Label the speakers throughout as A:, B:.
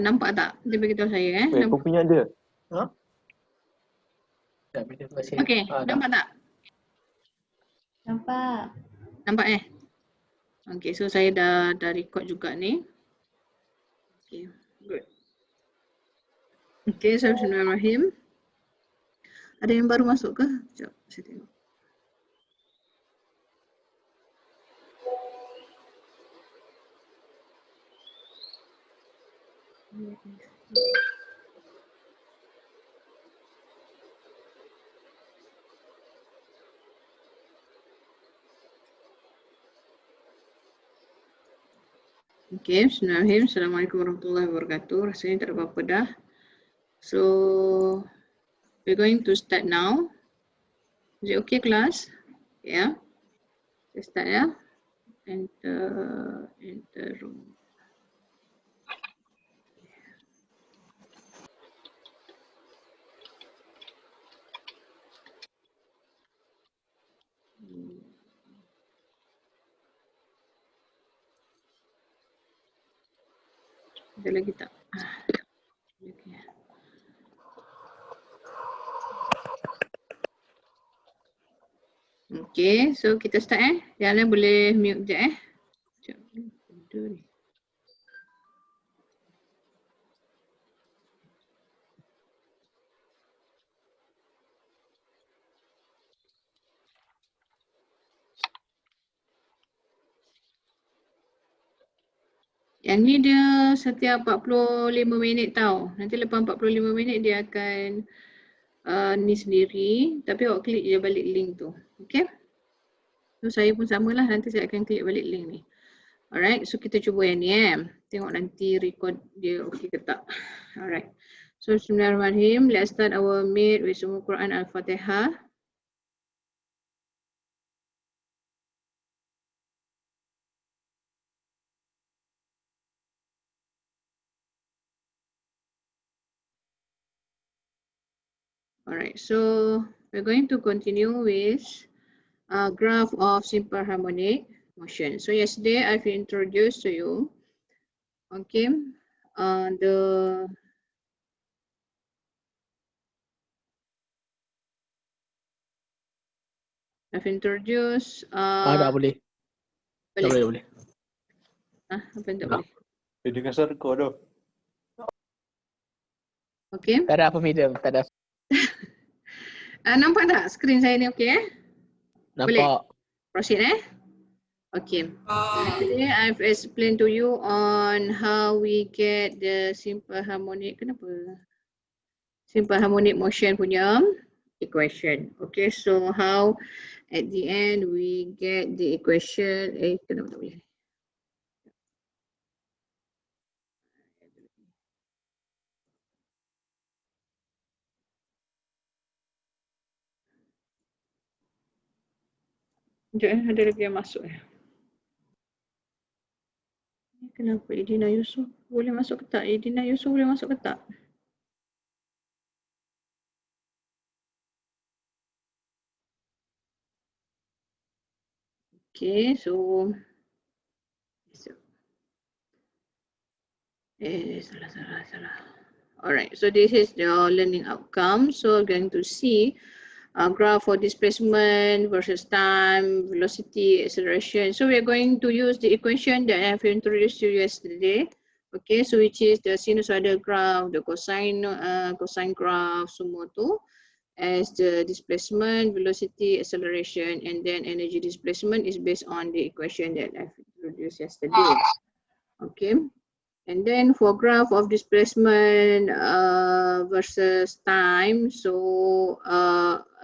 A: Nampak tak? Dia beritahu saya.
B: Wait, kau punya ada?
C: Ha? Tak boleh masih.
A: Okey, nampak tak?
D: Nampak.
A: Nampak Okey, so saya dah record juga ni. Okey, good. Okey, so bismillahirrahmanirrahim. Ada yang baru masuk ke? Sekejap, saya tengok. Okay, bismillahirrahmanirrahim. Assalamualaikum warahmatullahi wabarakatuh. Rasanya tak ada apa-apa dah. So, we're going to start now. Is it okay, class? Yeah. Let's start, ya. Enter room. Ada lagi tak? Okay. Okay, so kita start Yang lain boleh mute je Sekejap. Yang ni dia setiap 45 minit tau. Nanti lepas 45 minit dia akan ni sendiri. Tapi awak klik je balik link tu. Okay. So saya pun samalah. Nanti saya akan klik balik link ni. Alright. So kita cuba yang ni Tengok nanti record dia okay ke tak. Alright. So bismillahirrahmanirrahim. Let's start our meet with Ummul Quran Al-Fatihah. Alright, so we're going to continue with graph of simple harmonic motion. So yesterday I've introduced to you, okay, I've introduced.
C: Tak boleh. Tak boleh.
A: Apa yang tak boleh?
B: Dengan suara kau dah.
A: Okay.
C: Tak ada apa medium, tak ada.
A: Nampak tak skrin saya ni okay
C: Nampak.
A: Boleh? Proceed Okay. Today I've explained to you on how we get the simple harmonic. Kenapa? Simple harmonic motion punya equation. Okay, so how at the end we get the equation. Kenapa tak boleh? Sekejap ada lagi yang masuk Kenapa Edina Yusof boleh masuk ke tak? Edina Yusof boleh masuk ke tak? Okay, so salah. Alright, so this is the learning outcome. So we're going to see graph for displacement versus time, velocity, acceleration. So we're going to use the equation that I have introduced to you yesterday. Okay, so which is the sinusoidal graph, the cosine graph, semua tu as the displacement, velocity, acceleration, and then energy displacement is based on the equation that I've introduced yesterday. Okay. And then for graph of displacement versus time, so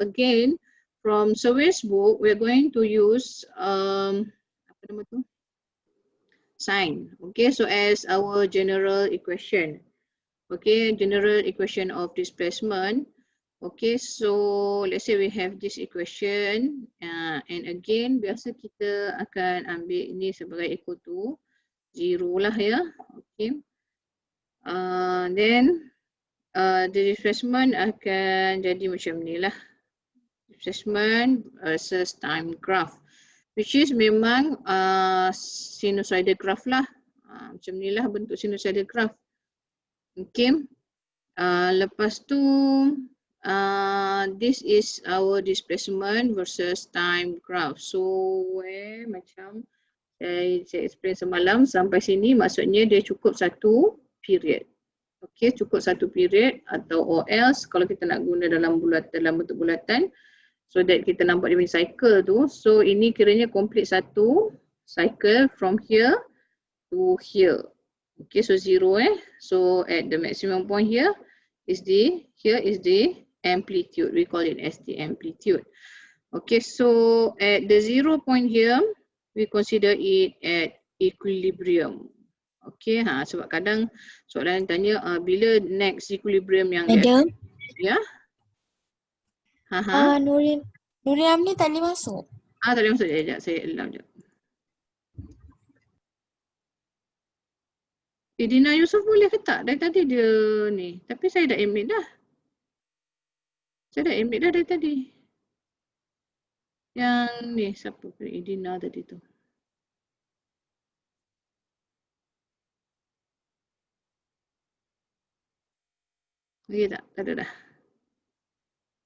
A: again from Survey's book, we're going to use sine. Okay, so as our general equation. Okay, general equation of displacement. Okay, so let's say we have this equation, and again biasa kita akan ambil ini sebagai equal to 0 lah okay. Then the displacement akan jadi macam ni lah. Displacement versus time graph, which is memang sinusoidal graph lah. Macam ni lah bentuk sinusoidal graph. Okay. Lepas tu, this is our displacement versus time graph. So, macam saya explain semalam sampai sini maksudnya dia cukup satu period. Okay, cukup satu period atau or else kalau kita nak guna dalam bentuk bulatan, so that kita nampak dia punya cycle tu. So, ini kiranya complete satu cycle from here to here. Okay, so 0 So at the maximum point here is the amplitude. We call it as the amplitude. Okay, so at the 0 point here, we consider it at equilibrium. Okay, sebab kadang soalan tanya bila next equilibrium yang
D: Madam,
A: ya?
D: Nurin Amni tak boleh masuk.
A: Tak boleh masuk sekejap, saya allow sekejap. Dina Yusof boleh ke tak? Dari tadi dia ni. Tapi saya dah admit dah. Saya dah admit dah dari tadi. Yang ni siapa? Dina tadi tu. Lagi tak? Tak ada dah.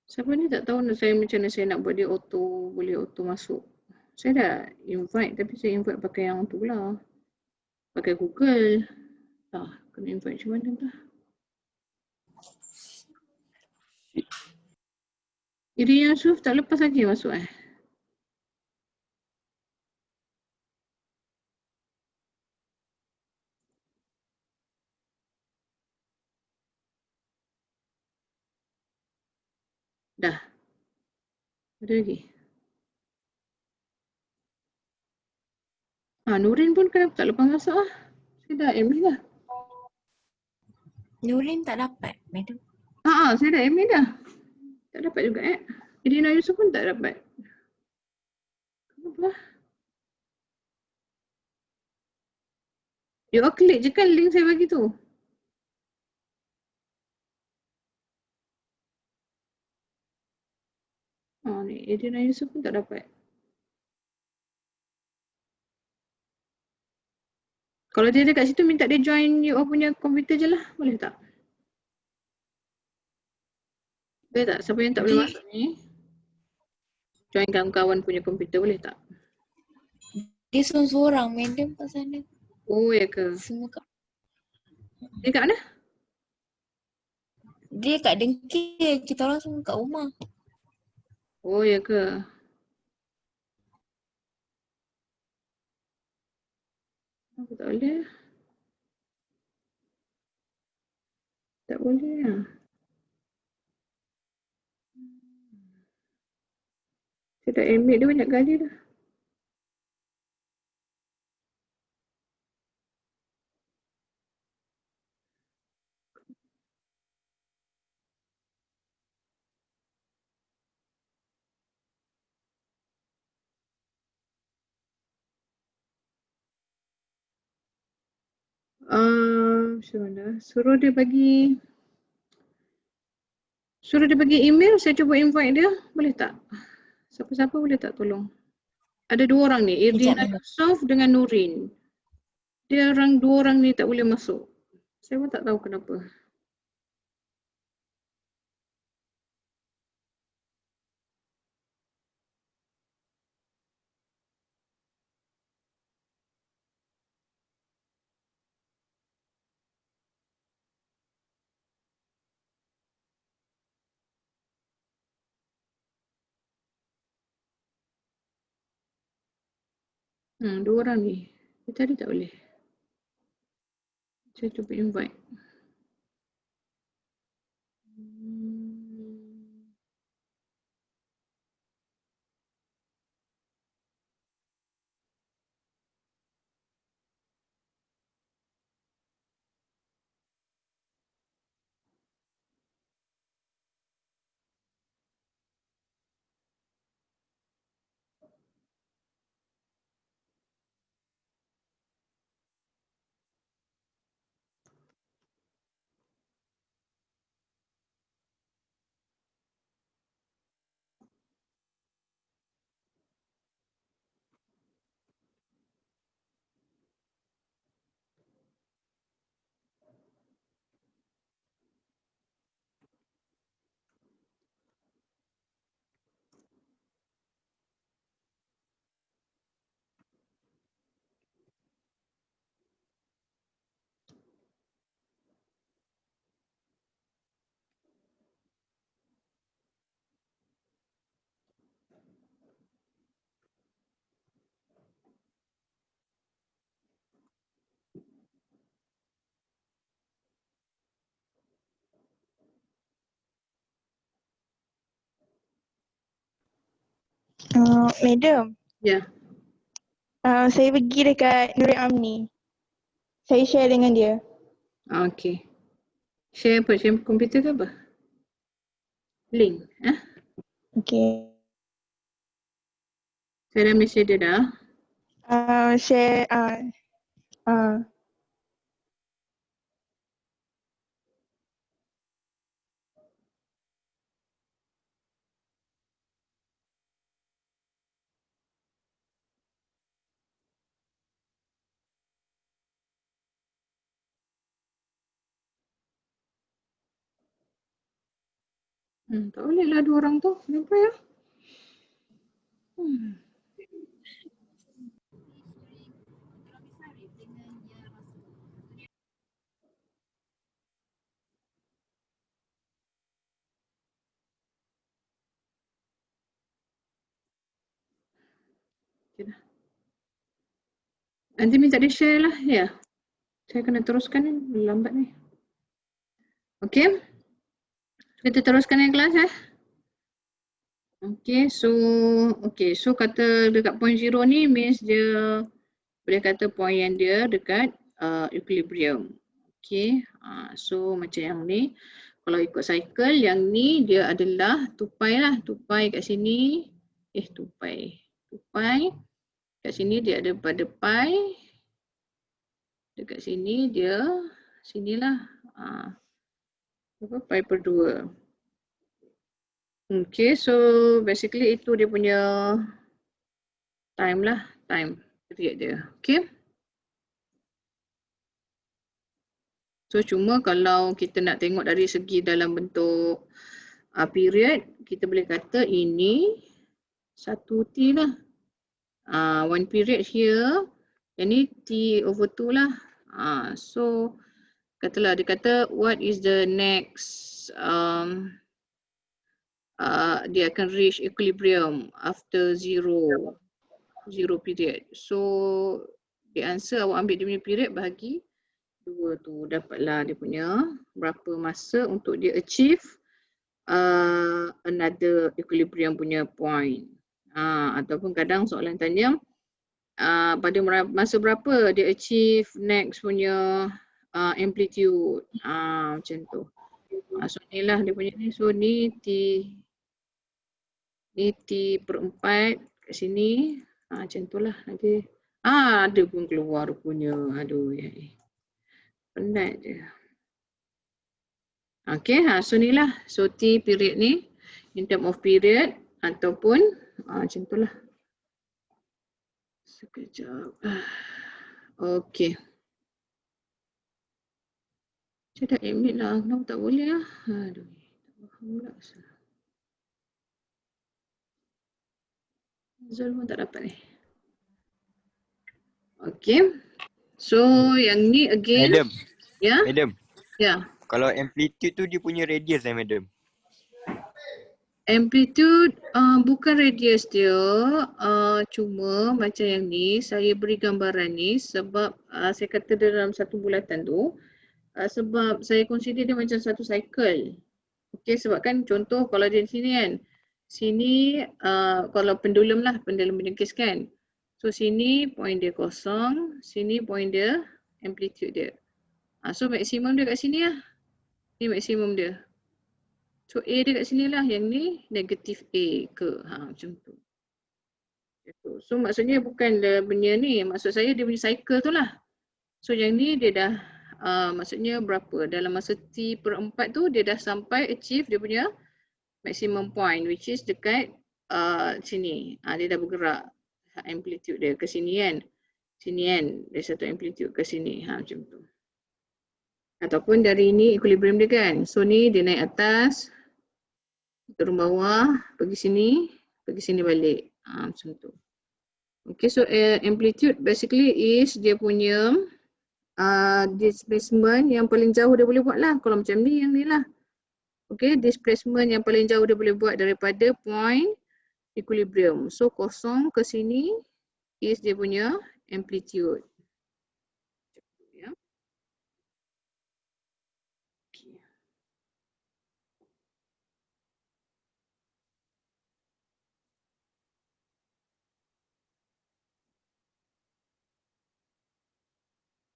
A: Siapa ni tak tahu saya macam mana saya nak buat dia auto, boleh auto masuk. Saya dah invite tapi saya invite pakai yang tu pula. Pakai Google. Kena invite macam mana dah. Iri Yusuf tak lepas lagi masuk Dah. Ada lagi. Nurin pun kenapa tak lepas masuk Saya dah admit dah.
D: Nurin tak dapat, Madam.
A: Saya dah admit dah. Tak dapat juga Irina Yusuf pun tak dapat. Kenapa? You all klik je kan link saya bagi tu. Ni Irina Yusuf pun tak dapat. Kalau dia ada kat situ minta dia join you all punya komputer je lah. Boleh tak? Boleh tak? Siapa yang tak boleh masuk ni? Join kawan-kawan punya komputer boleh tak?
D: Dia seorang-seorang, Madam kat sana.
A: Oh ya ke?
D: Semua kat
A: Dia kat mana?
D: dia kat Dengkir, kita orang semua kat rumah.
A: Oh ya ke? Aku tak boleh. Tak boleh lah. Saya dah admit dia banyak kali dah. Macam mana? Suruh dia bagi email, saya cuba invite dia. Boleh tak? Siapa-siapa boleh tak tolong? Ada dua orang ni, Irdina Yusof dengan Nurin. Dua orang ni tak boleh masuk. Saya pun tak tahu kenapa. Dua orang ni. Dia tadi tak boleh. Saya cuba invite.
D: Madam,
A: Ya.
D: saya pergi dekat Nurul Amni. Saya share dengan dia.
A: Okay. Share apa? Share komputer ke apa? Link.
D: Okay.
A: Saya dah message dia dah.
D: Share,
A: Tak boleh lah dua orang tu. Kenapa ya? Okay dah. Nanti minta dia share lah. Ya. Saya kena teruskan ni. Lambat ni. Okay. Kita teruskan yang kelas Okay, so kata dekat point zero ni means dia boleh kata point yang dia dekat equilibrium. Okay, so macam yang ni, kalau ikut cycle yang ni dia adalah tupai lah, tupai kat sini, tupai kat sini dia ada pada pi, dekat sini dia, sinilah, pi per 2. Okay, so basically itu dia punya time lah, time period dia. Okay. So cuma kalau kita nak tengok dari segi dalam bentuk period, kita boleh kata ini 1T lah. One period here, yang ni T over 2 lah. So katalah dia kata what is the next dia akan reach equilibrium after zero period. So the answer awak ambil dia punya period bahagi 2 tu, dapatlah dia punya berapa masa untuk dia achieve another equilibrium punya point. Ataupun kadang soalan tanya pada masa berapa dia achieve next punya amplitude. Macam tu. So ni lah dia punya ni. So ni T per 4 kat sini. Macam tu lah nanti. Ada pun keluar punya. Aduh ya. Penat je. Okay, so ni lah. So T period ni in term of period ataupun macam tu lah. Sekejap. Okay. Saya dah admit lah. Kenapa tak boleh lah? Aduh. Tak faham pula. Zul pun tak dapat ni. Okay. So yang ni again.
E: Madam.
A: Ya?
E: Madam.
A: Ya.
E: Kalau amplitude tu dia punya radius madam.
A: Amplitude bukan radius dia, cuma macam yang ni saya beri gambaran ni sebab saya kata dalam satu bulatan tu sebab saya consider dia macam satu cycle. Okey, sebab kan contoh kalau di sini kan, sini kalau pendulum lah, pendulum menjengkis kan. So sini point dia kosong, sini point dia amplitude dia. So maksimum dia kat sini lah. Ni maksimum dia. So A dia kat sini lah, yang ni negatif A ke, macam tu. So maksudnya bukan dia punya ni, maksud saya dia punya cycle tu lah. So yang ni dia dah, maksudnya berapa, dalam masa T per 4 tu dia dah sampai achieve dia punya maximum point which is dekat sini. Dia dah bergerak amplitude dia ke sini kan. Sini kan, dia satu amplitude ke sini, macam tu. Ataupun dari ni equilibrium dia kan. So ni dia naik atas, turun bawah, pergi sini balik. Macam tu. Okay, so amplitude basically is dia punya displacement yang paling jauh dia boleh buat lah. Kalau macam ni, yang ni lah. Okay, displacement yang paling jauh dia boleh buat daripada point equilibrium. So kosong ke sini is dia punya amplitude. Ya. Okay.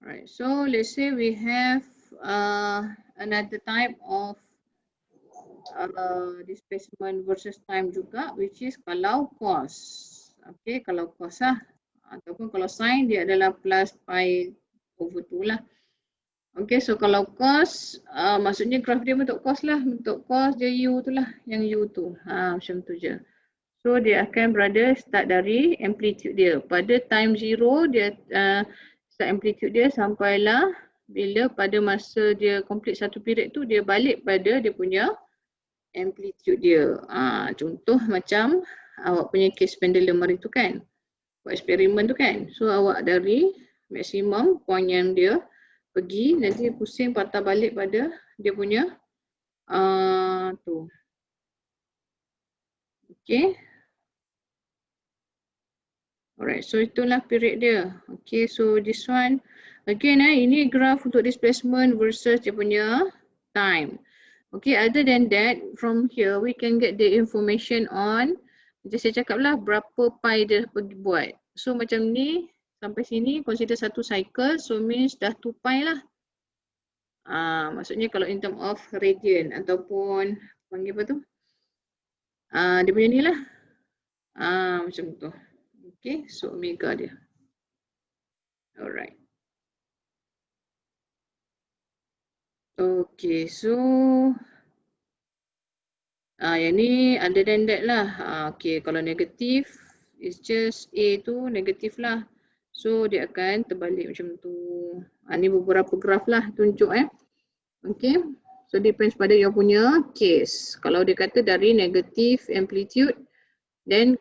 A: Alright, so let's say we have another type of displacement versus time juga, which is kalau cos. Okay, kalau cos lah. Ataupun kalau sin dia adalah plus pi over 2 lah. Okay, so kalau cos, maksudnya graf dia bentuk cos lah. Bentuk cos dia u tu lah, yang u tu. Macam tu je. So dia akan berada start dari amplitude dia. Pada time 0 dia start amplitude dia sampailah bila pada masa dia complete satu period tu dia balik pada dia punya amplitude dia. Contoh macam awak punya case pendulum hari tu kan. Buat eksperimen tu kan. So awak dari maksimum point yang dia pergi nanti pusing patah balik pada dia punya tu. Okay. Alright, so itulah period dia. Okay, so this one again ini graph untuk displacement versus dia punya time. Okay, other than that, from here we can get the information on, macam saya cakap lah, berapa pi dia pergi buat. So macam ni, sampai sini consider satu cycle, so means dah 2 pi lah. Maksudnya kalau in term of radian ataupun panggil apa tu? Dia punya ni lah. Macam tu. Okay, so omega dia. Alright. Okay, so yang ni other than that lah. Okay, kalau negatif, it's just A tu negatif lah. So dia akan terbalik macam tu. Ni beberapa graf lah tunjuk Okay, so depends pada yang punya case. Kalau dia kata dari negatif amplitude, then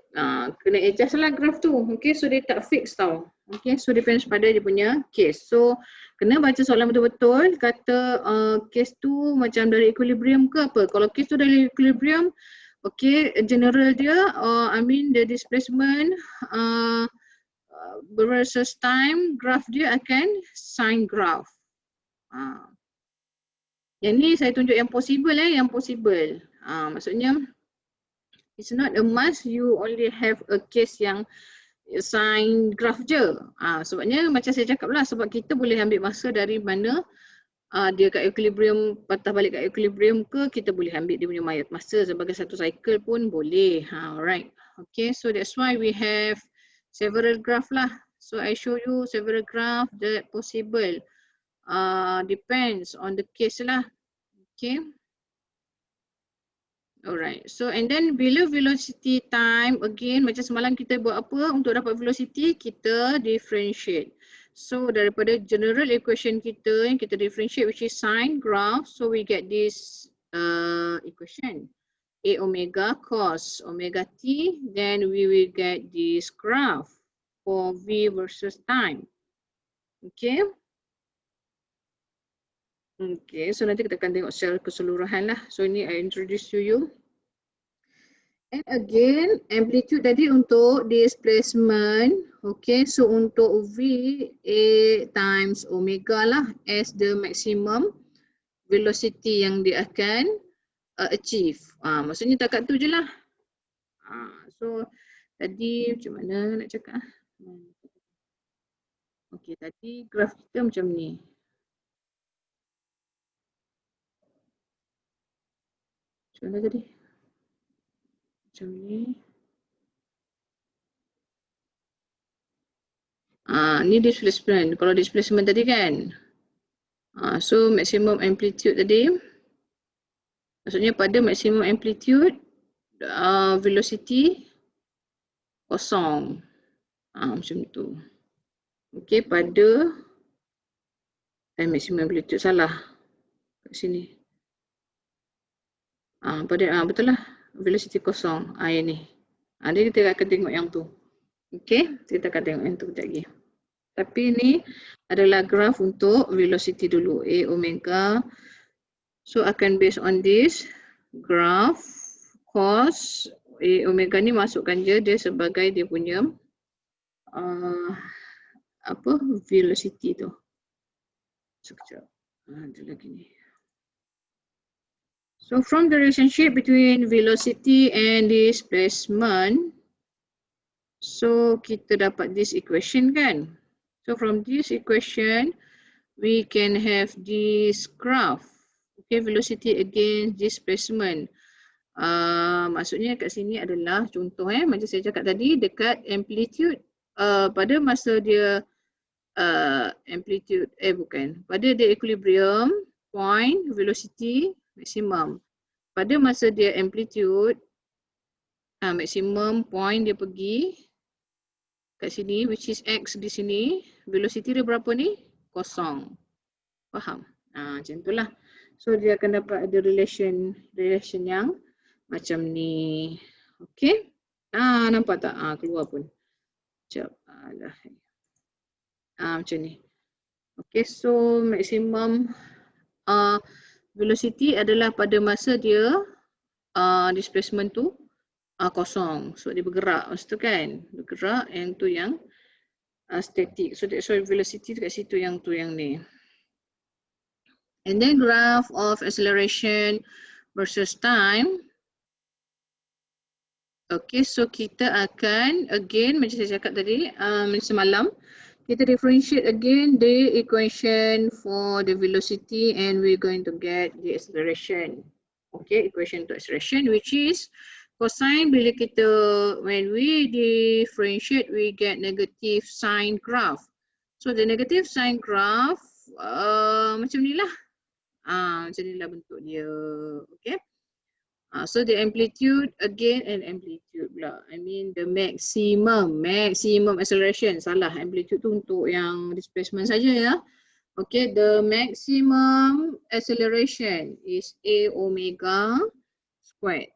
A: kena adjust lah graf tu. Okay, so dia tak fix tau. Okay, so depends pada dia punya case. So kena baca soalan betul-betul. Kata case tu macam dari equilibrium ke apa. Kalau case tu dari equilibrium, okay, general dia, I mean the displacement versus time, graph dia akan sine graph. Yang ni saya tunjuk yang possible yang possible. Maksudnya it's not a must you only have a case yang sine graph je. Sebabnya macam saya cakap lah, sebab kita boleh ambil masa dari mana dia kat equilibrium, patah balik kat equilibrium ke, kita boleh ambil dia punya masa sebagai satu cycle pun boleh. Alright. Okay, so that's why we have several graph lah. So I show you several graph that possible. Depends on the case lah. Okay. Alright. So and then bila velocity time, again macam semalam kita buat apa untuk dapat velocity, kita differentiate. So daripada general equation kita yang kita differentiate, which is sine graph, so we get this equation. A omega cos omega t, then we will get this graph for V versus time. Okay. Okay, so nanti kita akan tengok secara keseluruhan lah. So ini I introduce to you. And again, amplitude tadi untuk displacement. Okay, so untuk V, A times omega lah as the maximum velocity yang dia akan achieve. Maksudnya takat tu je lah. So tadi macam mana nak cakap? Okay, tadi graf kita macam ni. Macam mana tadi? Macam ni. Ni displacement. Kalau displacement tadi kan. So maximum amplitude tadi. Maksudnya pada maximum amplitude velocity kosong. Macam tu. Okay, pada maximum amplitude salah. Kat sini. Pada betul lah. Velocity kosong. Yang ni. Nanti kita akan tengok yang tu. Okay, kita akan tengok yang tu kejap lagi. Tapi ni adalah graf untuk velocity dulu. A omega. So akan based on this graph cos A omega ni masukkan je dia sebagai dia punya velocity tu. Sekejap. Ada lagi ni. So from the relationship between velocity and displacement, so kita dapat this equation kan. So from this equation, we can have this graph. Okay, velocity against displacement. Maksudnya kat sini adalah contoh macam saya cakap tadi dekat amplitude pada masa dia pada dia equilibrium point velocity maximum. Pada masa dia amplitude maximum point dia pergi kat sini which is x di sini, velocity dia berapa ni? Kosong. Faham? Macam itulah. So dia akan dapat ada relation yang macam ni. Okay. Nampak tak? Keluar pun. Sekejap. Macam ni. Okay. So maximum velocity adalah pada masa dia displacement tu kosong. So dia bergerak. Maksud tu kan? Bergerak. Yang tu yang static. So that's why velocity kat situ yang tu yang ni. And then graph of acceleration versus time. Okay, so kita akan again macam saya cakap tadi semalam, kita differentiate again the equation for the velocity and we're going to get the acceleration. Okay, equation to acceleration which is cosine bila kita when we differentiate we get negative sine graph. So the negative sine graph macam ni lah. Macam ni lah bentuk dia. Okay. So the amplitude again and amplitude pula. I mean the maximum acceleration. Salah, amplitude tu untuk yang displacement saja ya. Okay, the maximum acceleration is A omega squared.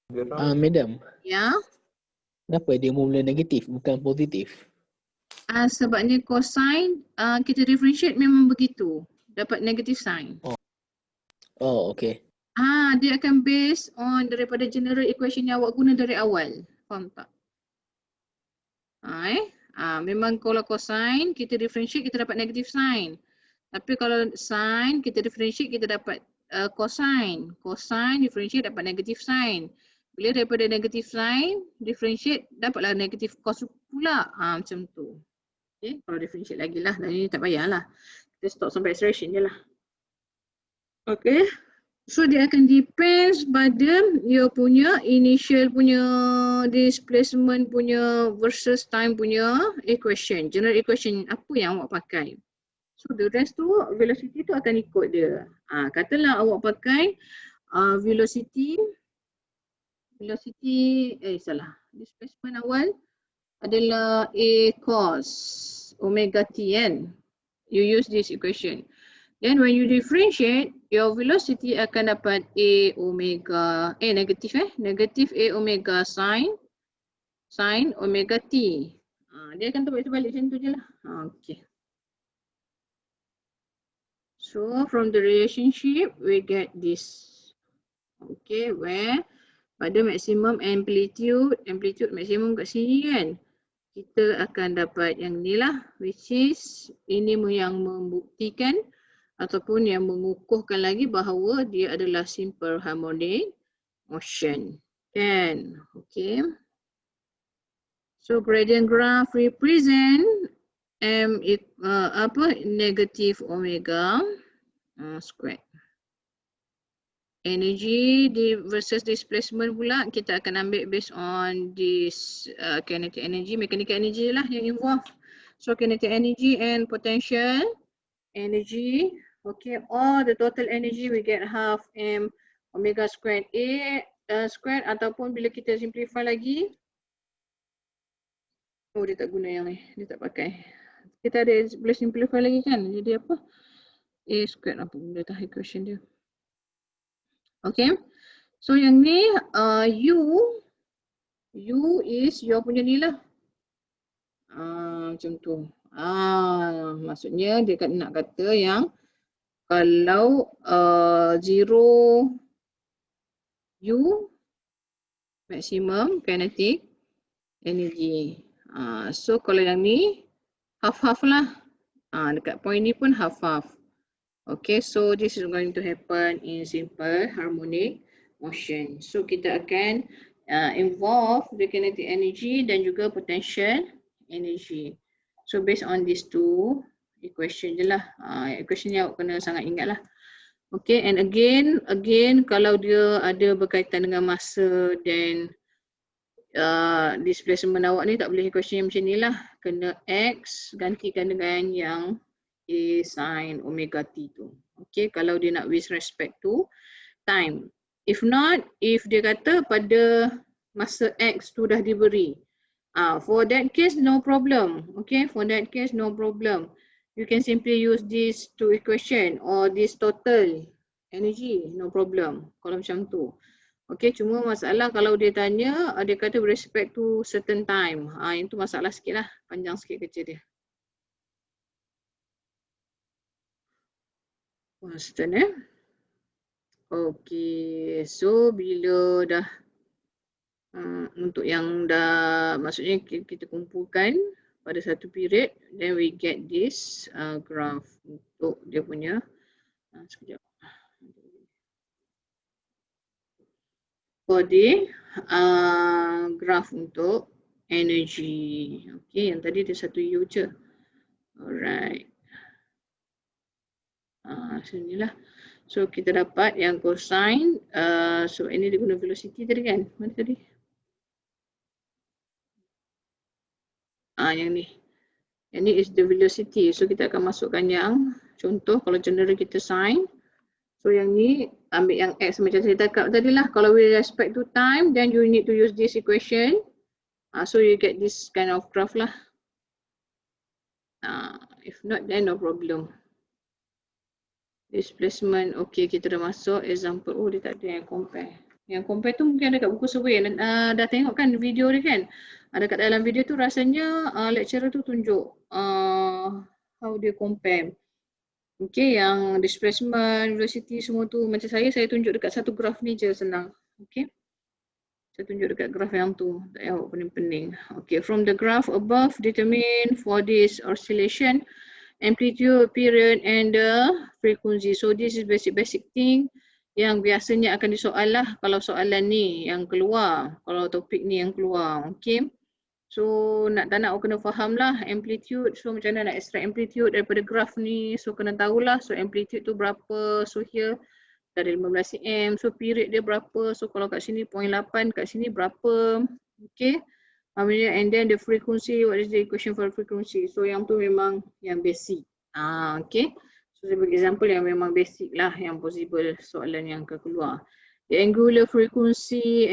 C: Madam,
A: Ya.
C: kenapa dia mula negatif bukan positif?
A: Sebabnya cosine kita differentiate memang begitu. Dapat negative sign.
C: Oh, okay.
A: Dia akan based on daripada general equation yang awak guna dari awal. Faham tak? Memang kalau cosine kita differentiate kita dapat negative sign. Tapi kalau sin kita differentiate kita dapat cosine. Cosine differentiate dapat negative sign. Bila daripada negative sign differentiate dapatlah negative cos pula. Macam tu. Okay, kalau differentiate lagi lah. Dan ini tak payahlah. Kita stop sampai acceleration je lah. Okay. So dia akan depends pada dia punya initial punya displacement punya versus time punya equation. General equation apa yang awak pakai. So the rest tu velocity tu akan ikut dia. Katalah awak pakai displacement awal adalah A cos omega t kan. You use this equation. Then when you differentiate, your velocity akan dapat A omega, negatif A omega sin omega t. Dia akan terbalik macam tu je lah. Okay. So from the relationship, we get this. Okay, where pada maximum amplitude maximum kat sini kan, kita akan dapat yang ni lah, which is ini yang membuktikan ataupun yang mengukuhkan lagi bahawa dia adalah simple harmonic motion. Kan? Okay. So gradient graph represent negative omega squared. Energy versus displacement pula kita akan ambil based on this kinetic energy, mechanical energy lah yang involved. So kinetic energy and potential energy. Okay, all the total energy we get half m omega squared A squared ataupun bila kita simplify lagi. Oh dia tak guna yang ni, dia tak pakai. Kita ada boleh simplify lagi kan, jadi apa? A squared apa benda tah equation dia. Okay, so yang ni U is your punya ni lah. Macam tu. Maksudnya dia nak kata yang kalau 0 U maximum kinetic energy. So kalau yang ni half-half lah. Dekat point ni pun half-half. Okay, so this is going to happen in simple harmonic motion. So kita akan involve the kinetic energy dan juga potential energy. So based on these two equation je lah. Equation ni awak kena sangat ingat lah. Okay, and again kalau dia ada berkaitan dengan masa, then displacement awak ni tak boleh equation yang macam ni lah. Kena X gantikan dengan yang A sin omega T tu. Okay, kalau dia nak with respect to time. If not, if dia kata pada masa X tu dah diberi. For that case, no problem. Okay, for that case, no problem. You can simply use this two equation or this total energy, no problem. Kalau macam tu. Okay, cuma masalah kalau dia tanya, dia kata with respect to certain time. Itu masalah sikit lah, panjang sikit kerja dia. Constant Okay, so bila dah untuk yang dah maksudnya kita kumpulkan pada satu period, then we get this graph untuk dia punya sekejap. For the graph untuk energy. Okay, yang tadi dia satu U je. Alright. Sinilah. So kita dapat yang cosine. So ini dia guna velocity tadi kan? Mana tadi? Yang ni. Yang ni is the velocity. So kita akan masukkan yang contoh kalau general kita sine. So yang ni ambil yang X macam saya cakap tadi lah. Kalau with respect to time, then you need to use this equation. So you get this kind of graph lah. If not, then no problem. Displacement, okay, kita dah masuk example. Oh, dia tak ada yang compare. Yang compare tu mungkin ada kat buku survey. Dah tengok kan video dia kan? Ada kat dalam video tu rasanya lecturer tu tunjuk how dia compare. Okay, yang displacement, velocity semua tu macam saya tunjuk dekat satu graf ni je senang. Okay. Saya tunjuk dekat graf yang tu. Tak payah awak pening-pening. Okay, from the graph above, determine for this oscillation, amplitude, period and the frequency. So this is basic thing yang biasanya akan disoal lah kalau soalan ni yang keluar. Kalau topik ni yang keluar. Okay. So tak nak awak kena faham lah amplitude. So macam mana nak extract amplitude daripada graf ni. So kena tahulah. So amplitude tu berapa. So here dari 15 cm. So period dia berapa. So kalau kat sini 0.8, kat sini berapa. Okay. And then the frequency, what is the equation for frequency? So yang tu memang yang basic. Okay. So sebagai example yang memang basic lah yang possible soalan yang akan keluar. The angular frequency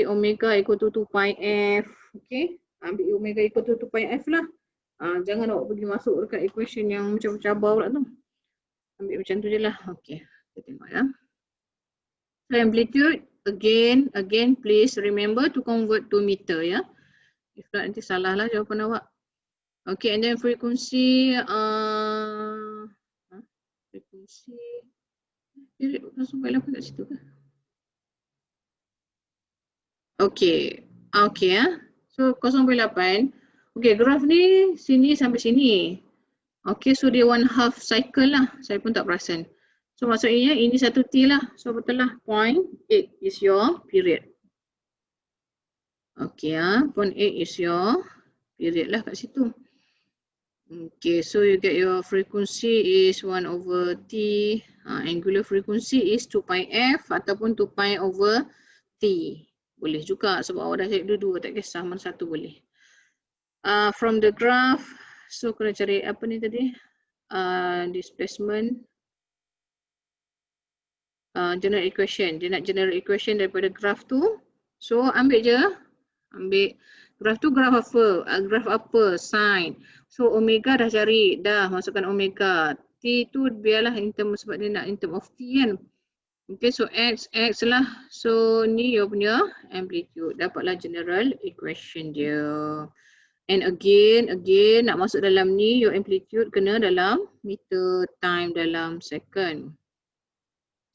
A: omega equal to 2 pi f. Okay. Ambil omega equal to 2 pi f lah. Jangan awak pergi masuk dekat equation yang macam cabar pula tu. Ambil macam tu je lah. Okay. Kita tengok ya. So amplitude, again please remember to convert to meter ya. If not nanti salah lah jawapan awak. Okay, and then frequency, frequency, period langsung balik kat situ kan. Okay, ya. So 0.8. Okay, graf ni sini sampai sini. Okay, so dia 1/2 cycle lah. Saya pun tak perasan. So maksudnya ini 1 T lah. So betul lah. 0.8 is your period. Okay, 0.8 is your period lah kat situ. Okay, so you get your frequency is 1/T. Angular frequency is 2 pi f ataupun 2 pi over T. Boleh juga sebab awak dah cari dua-dua, tak kisah mana satu boleh. From the graph, so kena cari apa ni tadi? Displacement. General equation. Dia nak general equation daripada graph tu. So ambil je. Ambil graph tu graph apa? Graph apa? Sin. So omega dah cari. Dah masukkan omega. T tu biarlah in term sebab dia nak in term of T kan. Okay, so X lah. So ni you punya amplitude. Dapatlah general equation dia. And again nak masuk dalam ni, your amplitude kena dalam meter, time dalam second.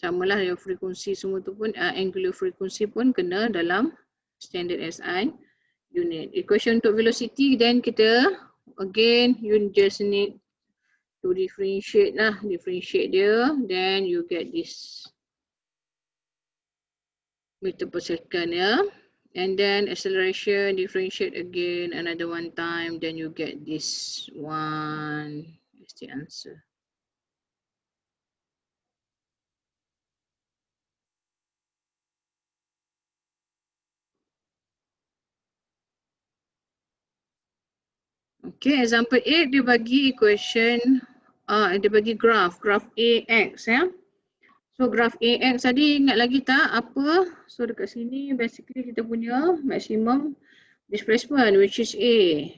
A: Sama lah your frekuensi semua tu pun, angular frequency pun kena dalam standard SI unit. Equation untuk velocity, then kita again you just need to differentiate lah, differentiate dia, then you get this meter per second ya. And then acceleration, differentiate again another one time, then you get this one That's the answer. Okay, example 8 dia bagi equation, dia bagi graph AX ya. So graph AX tadi ingat lagi tak apa? So dekat sini basically kita punya maximum displacement which is A.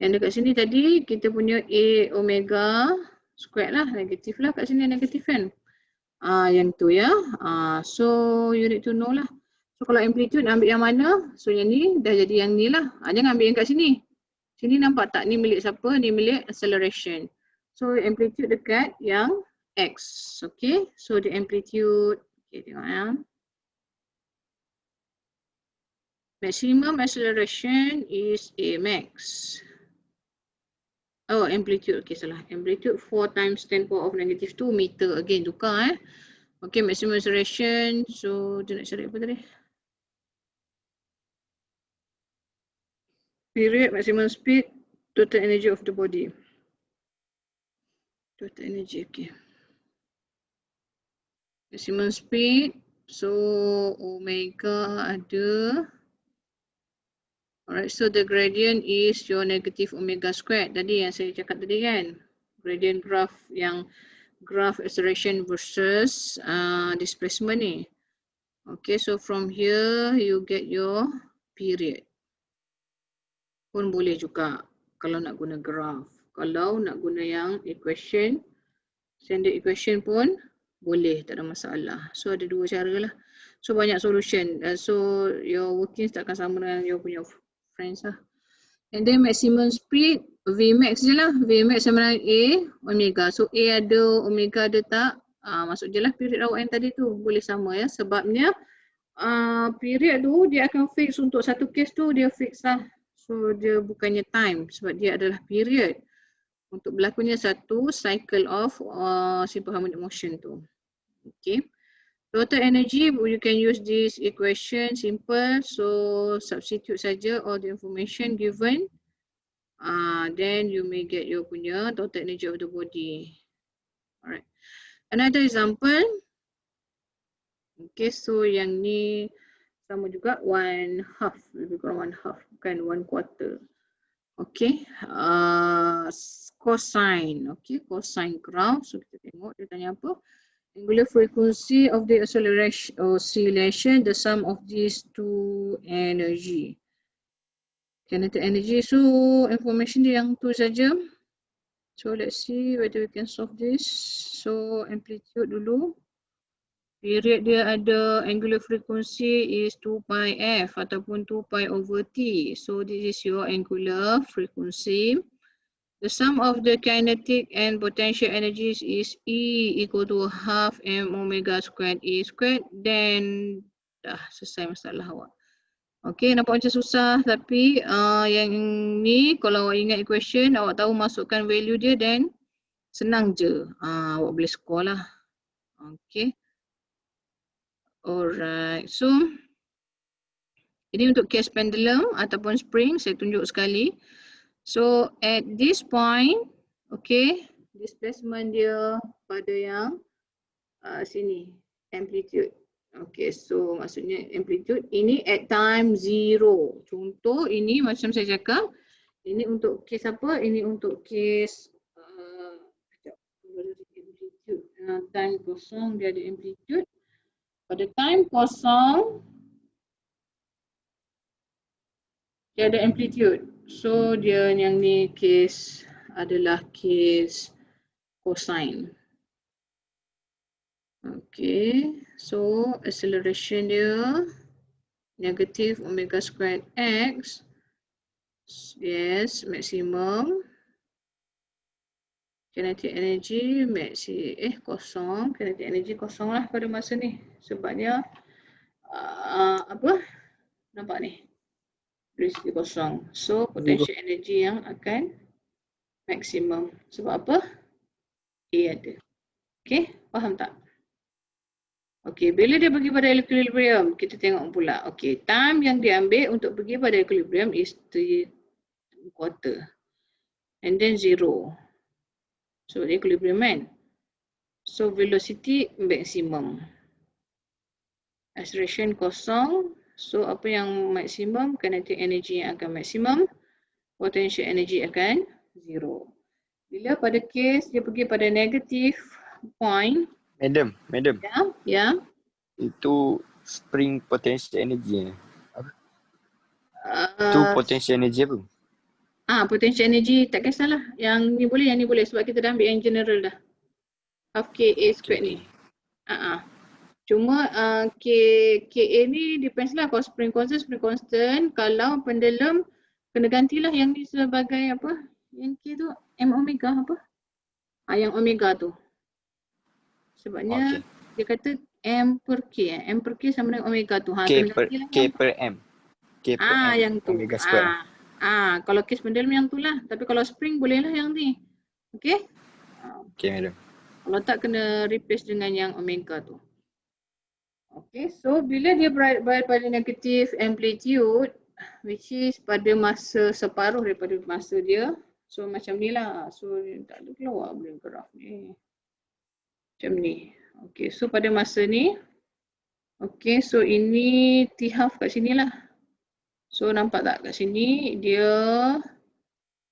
A: Yang dekat sini tadi kita punya A omega squared lah, negatif lah kat sini negatif kan. Yang tu ya. So you need to know lah. So kalau amplitude ambil yang mana? So yang ni dah jadi yang ni lah. Jangan ambil yang kat sini. Sini nampak tak ni milik siapa? Ni milik acceleration. So amplitude dekat yang X. Okay. So the amplitude. Okay tengok ya. Maximum acceleration is A max. Oh, amplitude. Okay, salah. Amplitude 4 times 10 power of negative 2 meter. Again, tukar Okay, maximum acceleration. So, dia nak cari apa tadi? Period, maximum speed, total energy of the body. Total energy, okay. Maximum speed. So, omega ada. Alright, so the gradient is your negative omega squared. Tadi yang saya cakap tadi kan. Gradient graph yang graph acceleration versus displacement ni. Okay, so from here you get your period. Pun boleh juga kalau nak guna graph. Kalau nak guna yang equation, standard equation pun boleh, tak ada masalah. So ada dua cara lah. So banyak solution. So your workings takkan sama dengan your punya friends lah. And then maximum speed, Vmax je lah. Vmax sama dengan A, omega. So A ada, omega ada tak? Masuk je lah period awak yang tadi tu. Boleh sama ya. Sebabnya period tu dia akan fix untuk satu case tu dia fix lah. So dia bukannya time sebab dia adalah period. Untuk berlakunya satu cycle of simple harmonic motion tu. Okay. Total energy, you can use this equation simple. So substitute saja all the information given. Then you may get your punya total energy of the body. Alright. Another example. Okay, so yang ni sama juga 1/2, lebih kurang 1/2, bukan 1/4. Okay, cosine. Okay, cosine graph. So kita tengok dia tanya apa. Angular frequency of the acceleration oscillation, the sum of these two energy. Kinetic energy. So information dia yang tu saja. So let's see whether we can solve this. So amplitude dulu. Period dia ada angular frequency is 2 pi f ataupun 2 pi over t. So this is your angular frequency. The sum of the kinetic and potential energies is E equal to half m omega squared A squared. Then dah selesai masalah awak. Okay, nampak macam susah tapi yang ni kalau awak ingat equation, awak tahu masukkan value dia then senang je. Awak boleh score lah. Okay. Alright, so ini untuk case pendulum ataupun spring, saya tunjuk sekali. So at this point, okay, displacement dia pada yang sini, amplitude. Okay, so maksudnya amplitude ini at time 0. Contoh ini macam saya cakap, ini untuk case apa? Ini untuk case time kosong dia ada amplitude. Pada time kosong, dia ada amplitude. So, dia yang ni case adalah case cosine. Okay, so acceleration dia negative omega squared x. Yes, maximum. Kinetic energy kosong. Kinetic energy kosong lah pada masa ni. Sebabnya apa? Nampak ni. Dari segi kosong. So potential energy yang akan maksimum. Sebab apa? A ada. Okay, faham tak? Okay, bila dia pergi pada equilibrium, kita tengok pula. Okay, time yang dia ambil untuk pergi pada equilibrium is 3/4. And then 0. So equilibrium kan. So velocity maximum. Acceleration kosong. So apa yang maksimum, kinetic energy yang akan maksimum, potential energy akan zero. Bila pada case dia pergi pada negative point,
E: Madam,
A: ya,
E: itu spring potential energy. Itu
A: uh,
E: potential energy apa?
A: potential energy tak kisahlah. Yang ni boleh sebab kita dah ambil yang general dah. Half KA squared ni. Cuma KA ni depends lah. Kalau spring constant. Kalau pendulum kena gantilah yang ni sebagai apa? Yang K tu M omega apa? Yang omega tu. Sebabnya dia kata M per K. M per K sama dengan omega tu.
E: K per M. K per M.
A: Yang tu.
E: Omega square.
A: Kalau case pendulum yang tu lah. Tapi kalau spring bolehlah yang ni. Okay?
E: Okay, madam.
A: Kalau tak kena replace dengan yang omega tu. Okay, so bila dia berada pada negative amplitude, which is pada masa separuh daripada masa dia. So macam ni lah. So tak ada keluar boleh graf ni. Macam ni. Okay, so pada masa ni. Okay, so ini T half kat sini lah. So nampak tak kat sini dia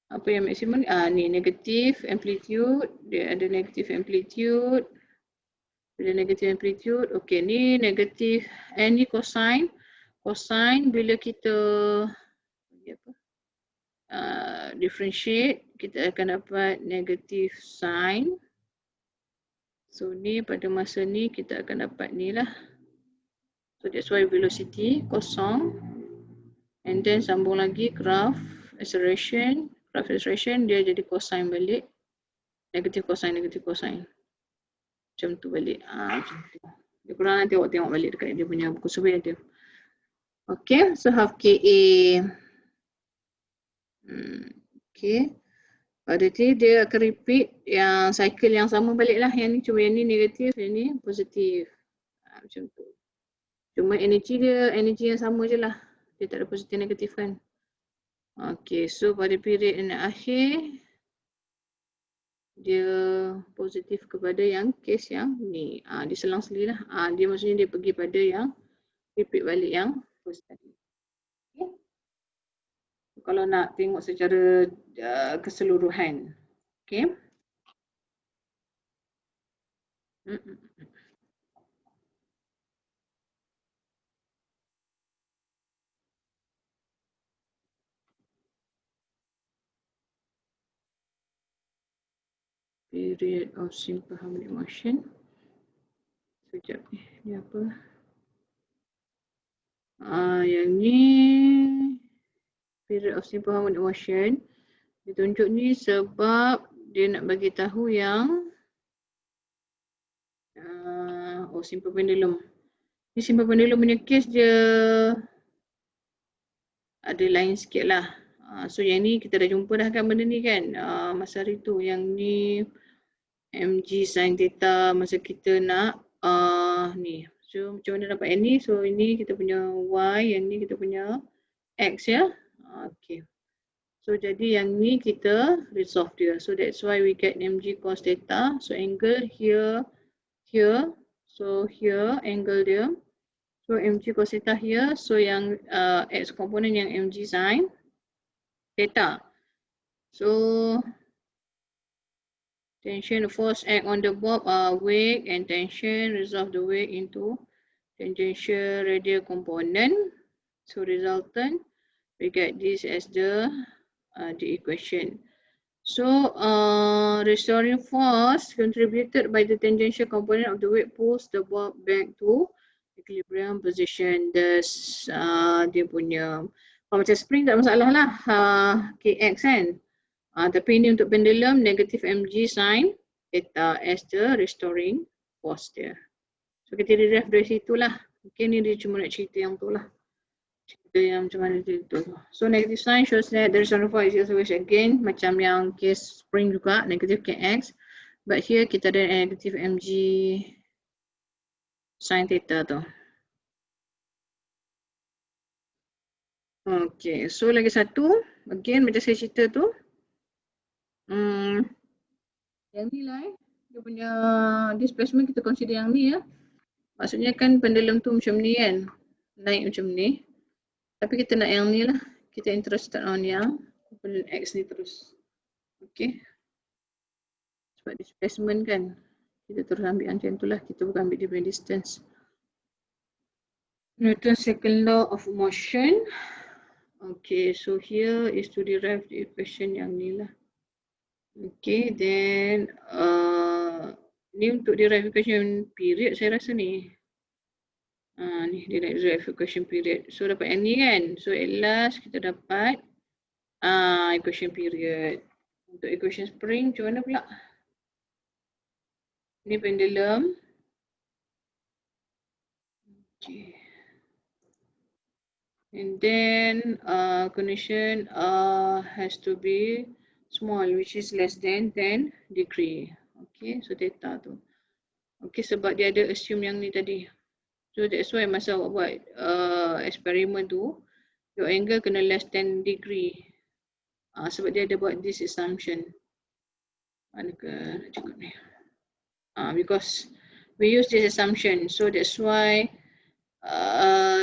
A: apa yang maksimum ni negative amplitude. Dia ada negative amplitude. Bila negative amplitude, okay ni negative, ni cosine. Cosine bila kita differentiate, kita akan dapat negative sine. So ni pada masa ni kita akan dapat ni lah. So that's why velocity kosong. And then sambung lagi graph acceleration. Graph acceleration dia jadi cosine balik. Negative cosine. Macam tu balik. Macam tu. Dia korang nanti tengok balik dekat dia punya buku survey dia. Okay, so half KA. Okay. Pada tu dia akan repeat yang cycle yang sama balik lah. Yang ni cuma yang ni negatif, yang ni positif. Macam tu. Cuma energy dia, energy yang sama je lah. Dia tak ada positif negatif kan. Okay, so pada period yang akhir, dia positif kepada yang case yang ni. Dia selang-seli lah. Dia maksudnya dia pergi pada yang repeat balik yang first tadi. Okay. Kalau nak tengok secara keseluruhan. Okay. Period of simple harmonic motion. Sekejap ni apa? Yang ni period of simple harmonic motion. Ditunjuk ni sebab dia nak bagi tahu yang simple pendulum. Ni simple pendulum punya case dia ada lain sikit lah. So yang ni kita dah jumpa dah kan benda ni kan. Masa hari tu yang ni mg sin theta masa kita nak ni. So macam mana dapat yang ni? So ini kita punya y, yang ni kita punya x ya. Okay. So jadi yang ni kita resolve dia. So that's why we get mg cos theta. So angle here. So here angle dia. So mg cos theta here. So yang x component yang mg sin theta. So tension, force act on the bob are weight and tension. Resolve the weight into tangential radial component. So resultant, we get this as the equation. So restoring force contributed by the tangential component of the weight pulls the bob back to equilibrium position. Thus dia punya, kalau macam spring tak masalah lah, kx kan. Tapi ini untuk pendulum negative mg sin theta as the restoring force dia. So kita derive dari situ lah. Okay, ni dia cuma nak cerita yang tu lah. Cerita yang macam mana tu. So negative sign shows that the restoring force is always again macam yang case spring juga, negative kx. But here kita ada negative mg sin theta tu. Okay, so lagi satu. Again macam saya cerita tu. Yang ni lah dia punya displacement kita consider yang ni ya. Maksudnya kan pendulum tu macam ni kan, naik macam ni. Tapi kita nak yang ni lah. Kita interested on yang component X ni terus. Okay. Sebab displacement kan, kita terus ambil macam tu lah. Kita bukan ambil dia punya distance. Newton's second law of motion. Okay, so here is to derive the equation yang ni lah. Okay, then ni untuk derive equation period saya rasa ni. Ni derive equation period. So dapat yang ni kan. So at last kita dapat equation period. Untuk equation spring macam mana pula? Ni pendulum. Okay. And then condition has to be small, which is less than 10 degree. Okay, so theta tu. Okay, sebab dia ada assume yang ni tadi. So that's why masa awak buat eksperimen tu, your angle kena less than degree. Sebab dia ada buat this assumption. Mana ke cukup ni? Because we use this assumption, so that's why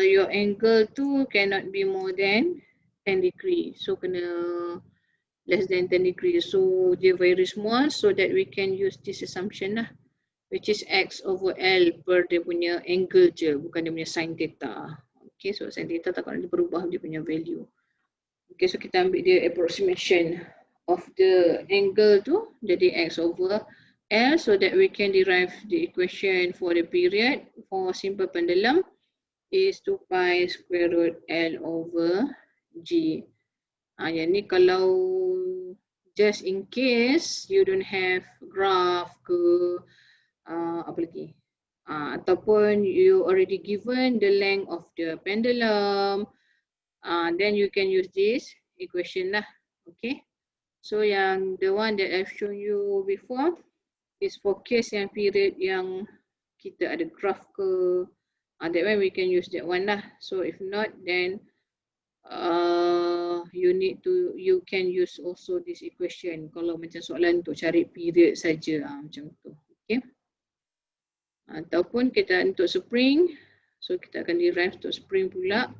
A: your angle tu cannot be more than 10 degree. So kena less than 10 degree. So dia very small, so that we can use this assumption lah, which is x over L per dia punya angle je, bukan dia punya sin theta. Okay, so sin theta takkan dia berubah dia punya value. Okay, so kita ambil dia approximation of the angle tu jadi x over L, so that we can derive the equation for the period for simple pendulum is 2 pi square root L over G. Yang ni kalau just in case you don't have graph ke apa lagi, ataupun you already given the length of the pendulum, then you can use this equation lah. Okay, so yang the one that I've shown you before is for case yang period yang kita ada graph ke, that one we can use that one lah. So if not, then you can use also this equation kalau macam soalan untuk cari period saja, macam tu. Okay. Ataupun kita untuk spring, so kita akan derive untuk spring pula.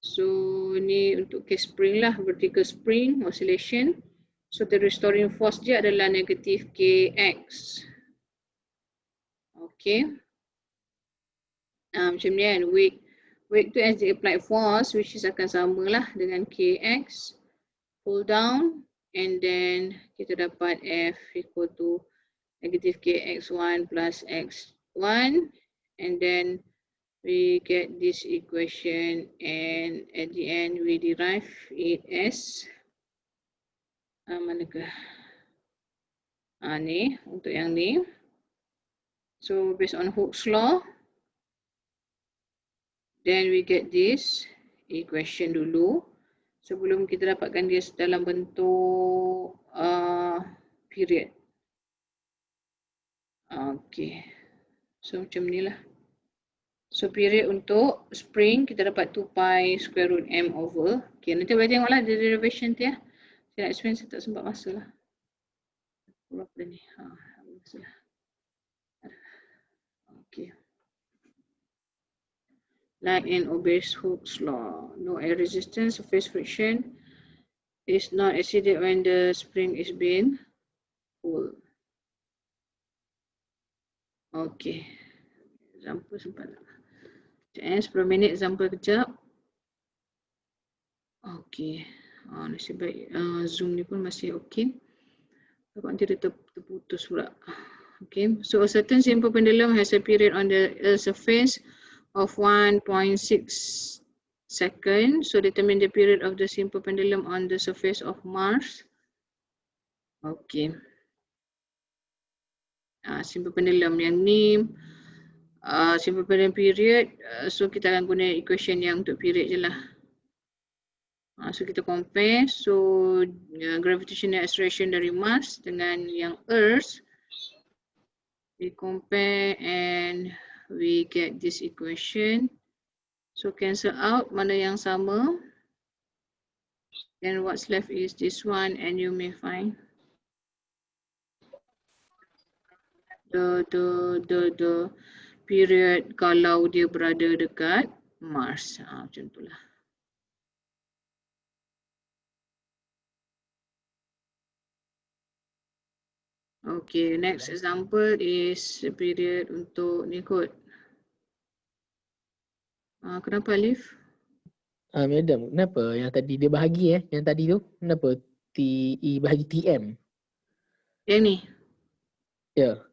A: So ni untuk case spring lah, vertical spring oscillation. So the restoring force dia adalah negatif kx. Okay. Macam ni kan, weight tu as the applied force, which is akan sama lah dengan kx, pull down, and then kita dapat F equal to negative kx1 plus x1, and then we get this equation, and at the end we derive it as manakah? Ni untuk yang ni. So based on Hooke's law, then we get this equation dulu sebelum kita dapatkan dia dalam bentuk period. Okay, so macam ni lah. So period untuk spring kita dapat 2 pi square root m over. Okay, nanti boleh tengoklah the derivation tu ya. Saya nak explain, saya tak sempat masa lah. Berapa dah ni? Masalah. Okay. Like and obeys Hooke's law. No air resistance, surface friction is not exceeded when the spring is being pulled. Okay. Example sempat tak? 10 minit example kejap. Okay. Nasib baik Zoom ni pun masih okay. Tapi nanti dia terputus pula. Okay. So a certain simple pendulum has a period on the surface of 1.6 seconds. So determine the period of the simple pendulum on the surface of Mars. Okay. Simple pendulum yang ni, simple pendulum period. So kita akan guna equation yang untuk period je lah. So kita compare. So gravitational acceleration dari Mars dengan yang Earth. We compare and we get this equation. So cancel out mana yang sama. Then what's left is this one, and you may find the period kalau dia berada dekat Mars. Macam itulah. Okay, next example is period untuk ni kot. Kenapa Alif?
C: Madam, kenapa yang tadi dia bahagi yang tadi tu? Kenapa TE bahagi TM?
A: Yang ni?
C: Ya.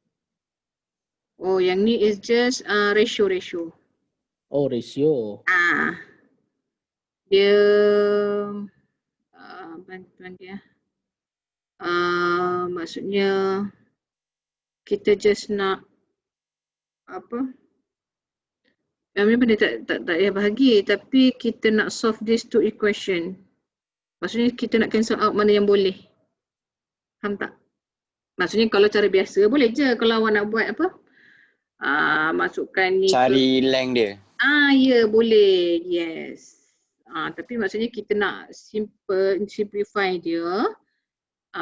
A: Oh, yang ni is just ratio.
C: Oh, ratio.
A: Dia lagi ya. Maksudnya kita just nak apa? Yang ni benda tak payah bahagi, tapi kita nak solve this two equation. Maksudnya kita nak cancel out mana yang boleh. Faham tak? Maksudnya kalau cara biasa boleh je kalau awak nak buat apa? Masukkan ni
E: Cari length dia.
A: Ya boleh. Yes. Tapi maksudnya kita nak simplify dia.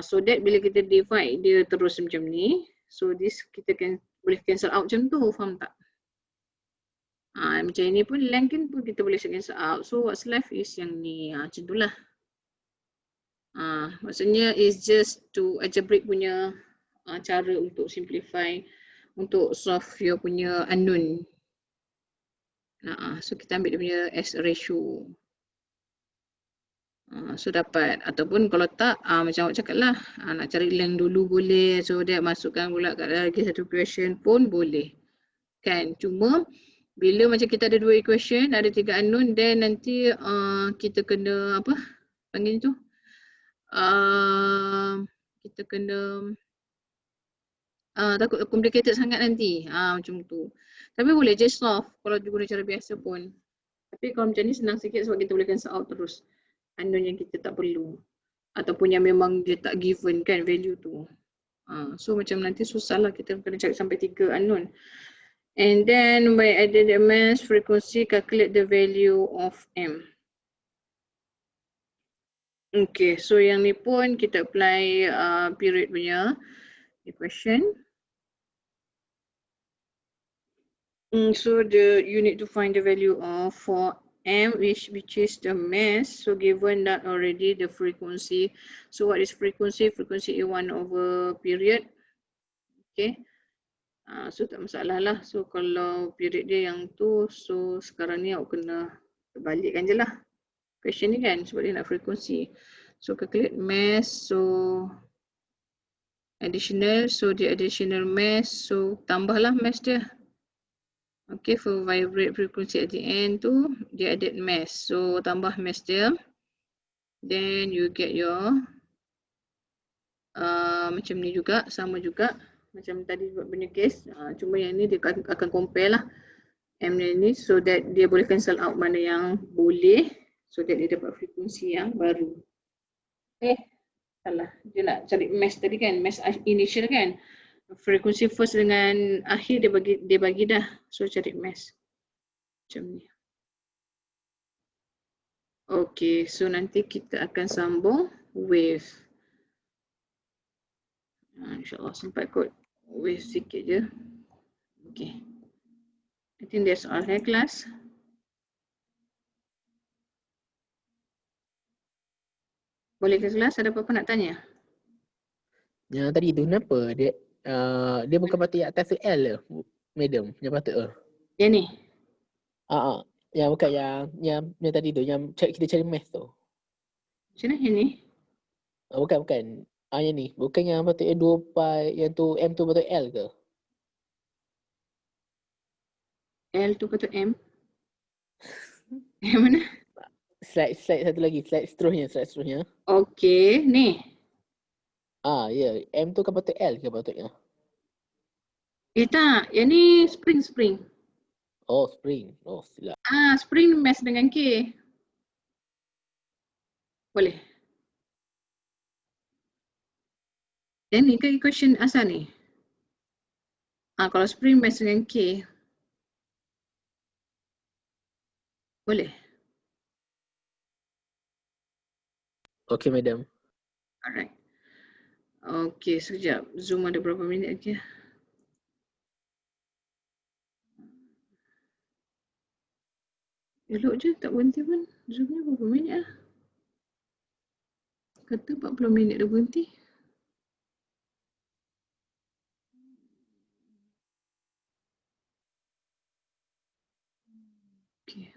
A: So that bila kita divide dia terus macam ni, so this kita boleh cancel out macam tu, faham tak? Macam ini pun length pun kita boleh cancel out. So what's left is yang ni. Macam itulah. Maksudnya is just to algebraic punya cara untuk simplify, untuk solve your punya unknown. So kita ambil dia punya as ratio. So dapat, ataupun kalau tak macam awak cakap lah, nak cari length dulu boleh, so dia masukkan pula kat lagi satu equation pun boleh kan. Cuma bila macam kita ada dua equation, ada tiga unknown, then nanti kita kena apa panggil tu, kita kena takut complicated sangat nanti, macam tu. Tapi boleh je solve kalau guna cara biasa pun. Tapi kalau macam ni senang sikit sebab kita boleh cancel out terus unknown yang kita tak perlu, ataupun yang memang dia tak given kan value tu. So macam nanti susah lah, kita kena cari sampai 3 unknown. And then by added the mass frequency, calculate the value of M. Okay, so yang ni pun kita apply period punya equation. So you need to find the value of for M, which is the mass. So given that already the frequency. So what is frequency? Frequency is 1 over period. Okay. So tak masalah lah. So kalau period dia yang tu, so sekarang ni aku kena balikkan je lah question ni kan, sebab dia nak frequency. So calculate mass, so additional, so dia additional mass, so tambahlah mass dia. Okay, for vibrate frequency at the end tu, dia added mass, so tambah mass dia. Then you get your macam ni juga, sama juga macam tadi buat punya case, cuma yang ni dia akan compare lah M ni, so that dia boleh cancel out mana yang boleh, so that dia dapat frekuensi yang baru. Salah, dia nak cari mass tadi kan, mass initial kan, frekuensi first dengan akhir dia bagi dah, so cari mass macam ni. Okay, so nanti kita akan sambung wave. InsyaAllah sempat kot wave sikit je. Okay, I think that's all class. Boleh ke kelas? Ada apa-apa nak tanya?
C: Yang tadi tu kenapa dia bukan patut yang atas tu L ke, madam? Yang patut ke?
A: Yang ni?
C: Yang bukan yang tadi tu, yang kita cari math tu.
A: Macam mana yang ni?
C: Bukan. Yang ni. Bukan yang patut yang 2 pi, yang tu M tu patut L ke?
A: L tu patut M? Yang mana?
C: Slide satu lagi, slide seterusnya.
A: Okay, ni.
C: Ya, M tu kan patut L ke patutnya?
A: Tak, yang ni spring.
C: Oh, spring. Oh, silap.
A: Spring mass dengan K. Boleh. Yang ni ke equation asal ni? Kalau spring mass dengan K. Boleh.
C: Okay, madam.
A: Alright. Okay, sekejap. Zoom ada berapa minit lagi? Elok je, tak berhenti pun. Zoom-nya berapa minit lah? Kata 40 minit dah berhenti. Okay.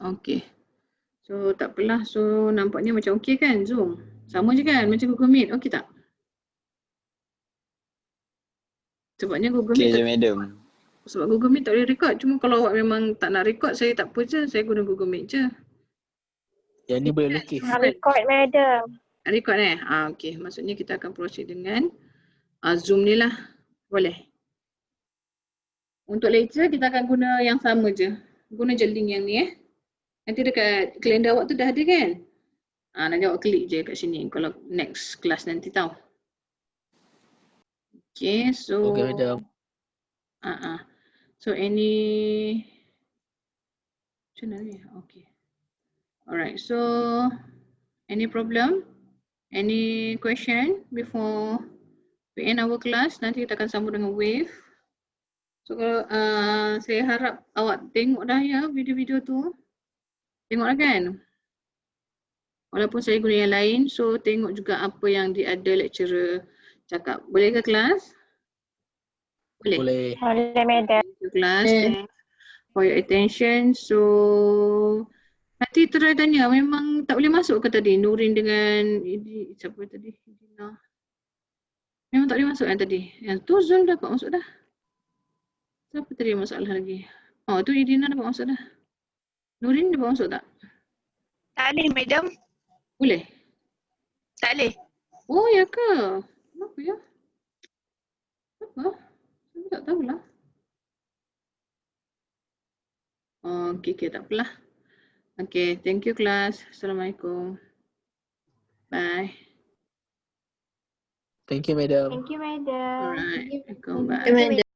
A: Okay. So tak apalah. So nampaknya macam okey kan Zoom? Sama je kan macam Google Meet. Okey tak? Sebabnya Google
E: Okay
A: Meet
E: je madam.
A: sebab Google Meet tak boleh record. Cuma kalau awak memang tak nak record, saya tak apa je. Saya guna Google Meet je.
C: Yang ni boleh lukis.
D: Record madam.
A: Record okey. Maksudnya kita akan proceed dengan Zoom ni lah. Boleh. Untuk lecture kita akan guna yang sama je. Guna je link yang ni Nanti dekat kalender awak tu dah ada kan? Nanti awak klik je kat sini kalau next class nanti tau. Okay, so
C: Okay, madam.
A: So any macam mana ni? Okay. Alright, so any problem? Any question before we end our class? Nanti kita akan sambung dengan Wave. So saya harap awak tengok dah ya video-video tu. Tengok dah kan? Walaupun saya guna yang lain, so tengok juga apa yang ada lecturer cakap. Boleh ke kelas? Boleh.
C: Boleh.
D: Boleh madam.
A: Thank you class. Thanks for your attention. So nanti try tanya, memang tak boleh masuk ke tadi Nurin dengan siapa tadi? Idina. Memang tak boleh masuk kan tadi? Yang tu Zul dapat masuk dah. Siapa tadi yang masalah lagi? Oh tu Idina dapat masuk dah. Nurin dapat masuk tak?
D: Tak boleh madam.
A: Boleh?
D: Tak boleh.
A: Oh ya ke? Kenapa ya? Apa? Saya tak tahulah. Okay, tak apalah. Okay, thank you class. Assalamualaikum. Bye.
C: Thank you, madam.
D: Thank you madam.
A: Alright. Assalamualaikum. Bye.
D: Thank you, madam.